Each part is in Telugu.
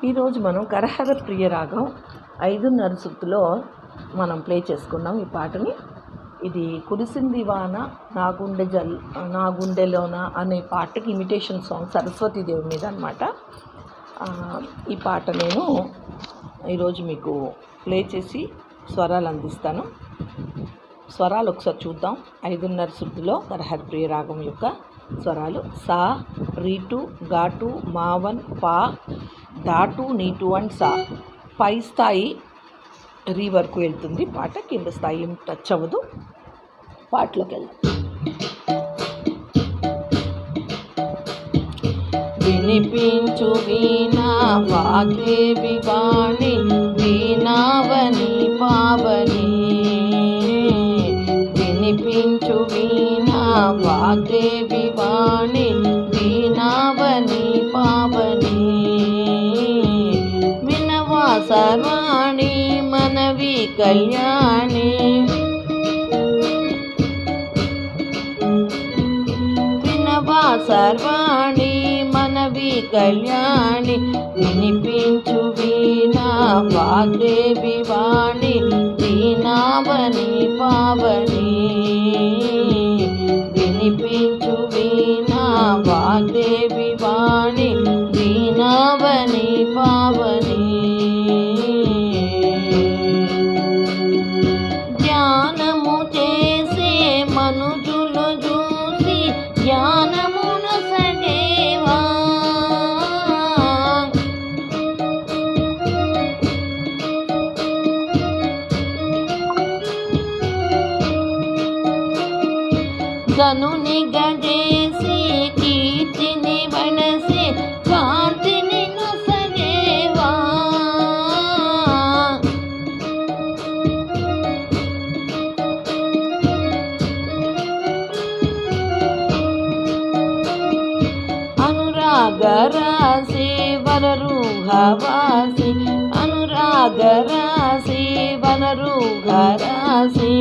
ఈరోజు మనం కరహర ప్రియ రాగం 5:30 శృతిలో మనం ప్లే చేసుకున్నాం ఈ పాటని. ఇది కురిసింది వాన నా గుండెలోన అనే పాటకి ఇమిటేషన్ సాంగ్ సరస్వతీదేవి మీద అనమాట. ఈ పాట నేను ఈరోజు మీకు ప్లే చేసి స్వరాలు అందిస్తాను. స్వరాలు ఒకసారి చూద్దాం. 5:30 శృతిలో కరహర ప్రియ రాగం యొక్క స్వరాలు: సా, రీటు, ఘాటు, మావన్, పా, దాటు, నీటు అండ్ సా. పై స్థాయి రీ వరకు వెళ్తుంది పాట, కింద స్థాయి ఏం టచ్ అవ్వదు. పాటలోకి వెళ్దాం. వినిపించు వీణా వాగ్దేవి వాణి, వీణావని పావని. వినిపించు వీణా వాగ్దేవి వాణి, వీణావని పావని. వినవా సర్వాణి మనవి కళ్యాణి. వినవా సర్వాణి మనవి కళ్యాణి. వినిపించు వీణా వాగ్దేవి వాణి, వీణావని పావని. వినిపించు వీణా వాగ్దేవి వాణి, వీణావని పావని. ధ్యానము చేసే మనుజులు చూసి జ్ఞానమున సగేవా. గనుని గజేసి కీర్తిని వనసి కాంతిని నొసగేవా. అనురాగ రాసి వరరూహ వాసి. అనురాగ రాసి వరరూహ రాసి.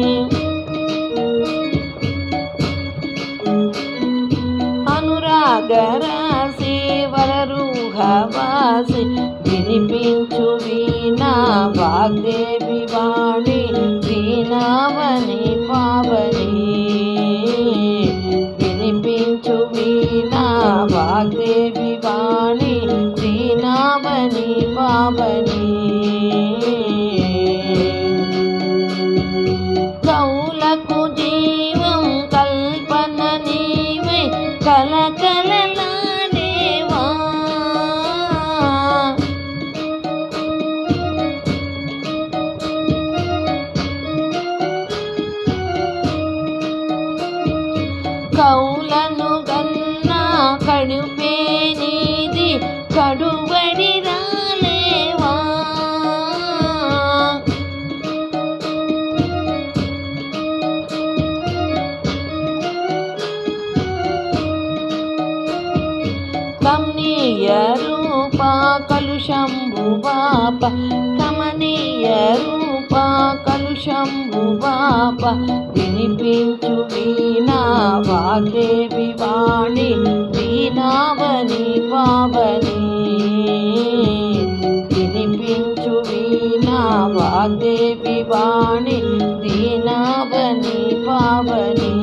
అనురాగ రాసి వరరూహ వాసి. వినిపించు వీణా వాగ్దేవి వాణి, వీణావని పావని. వినిపించు వీణా వాగ్దేవి వాణి, వీణావని పావని. కౌలకు జీవం కల్పన నీవై కలకలలాడేవా. కౌలను గన్నా కడుపే నీది కడుబడి రాలేవా. కమనీయ రూప కలుషంభు బాప. కమనీయ రూప కలుషంభు బాప. వినిపించు వీణా వాగ్దేవి వాణి, వీణావని పావని. వినిపించు వీణా వాగ్దేవి వాణి, వీణావని పావని.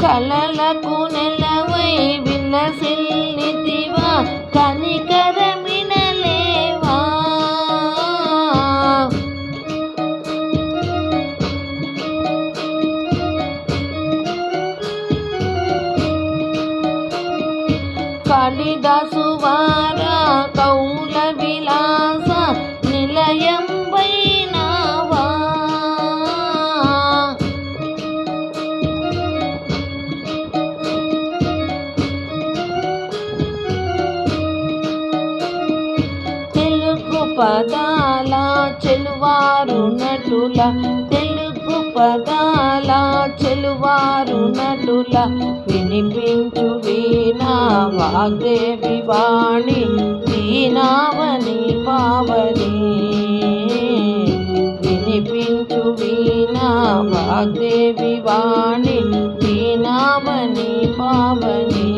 కలలకు నెలవై విలసిల్లితివా కనికరమినలేవా. కాళిదాసు వారా కౌల విలాస నిలయం వైనావా. తెలుగు పదాల చెలువారు నటుల. తెలుగు పదాల చెలువారు నటుల. వినిపించు వీణా వాగ్దేవి వాణి, వీణావని పావని. వినిపించు వీణా వాగ్దేవి వాణి, వీణావని పావని.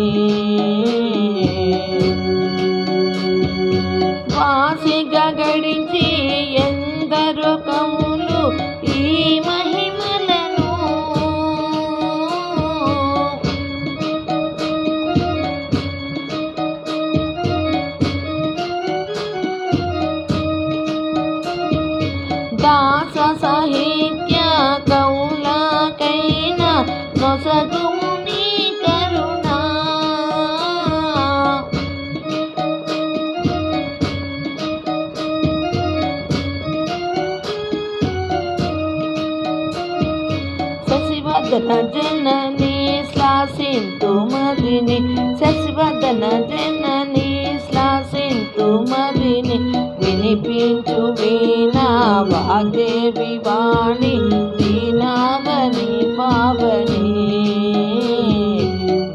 శశివర్ధన జనని శ్లాసింతు మదిని శశివర్ధన జనని శ్లాసింతు మదిని వినిపించు వీణా వాగ్దేవి వాణి దీనావని పావని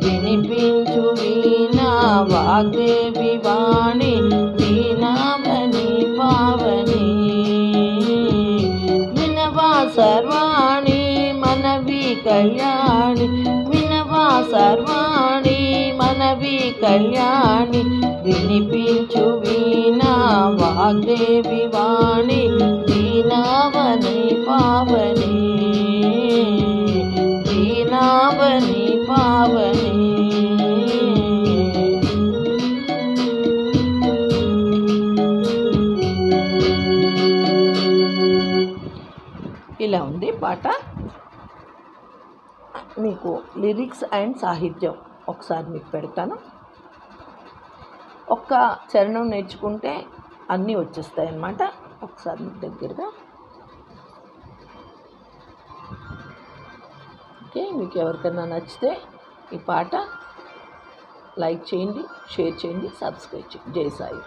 వినిపించు వీణా వాగ్దేవి వాణి దీనావని పావని వినవా సర్వాణి మనవి కళ్యాణి వినవా సర్వాణి మనవి కళ్యాణి వినిపించు వీణా వాగ్దేవి వాణి దీనావని పావని దీనావని పావని. ఇలా ఉంది పాట. మీకు లిరిక్స్ అండ్ సాహిత్యం ఒకసారి మీకు పెడతాను. ఒక్క చరణం నేర్చుకుంటే అన్నీ వచ్చేస్తాయి అన్నమాట. ఒకసారి మీకు దగ్గరగా. ఓకే, మీకు ఎవరికైనా నచ్చితే ఈ పాట లైక్ చేయండి, షేర్ చేయండి, సబ్స్క్రైబ్ చేయండి. జై సాయి.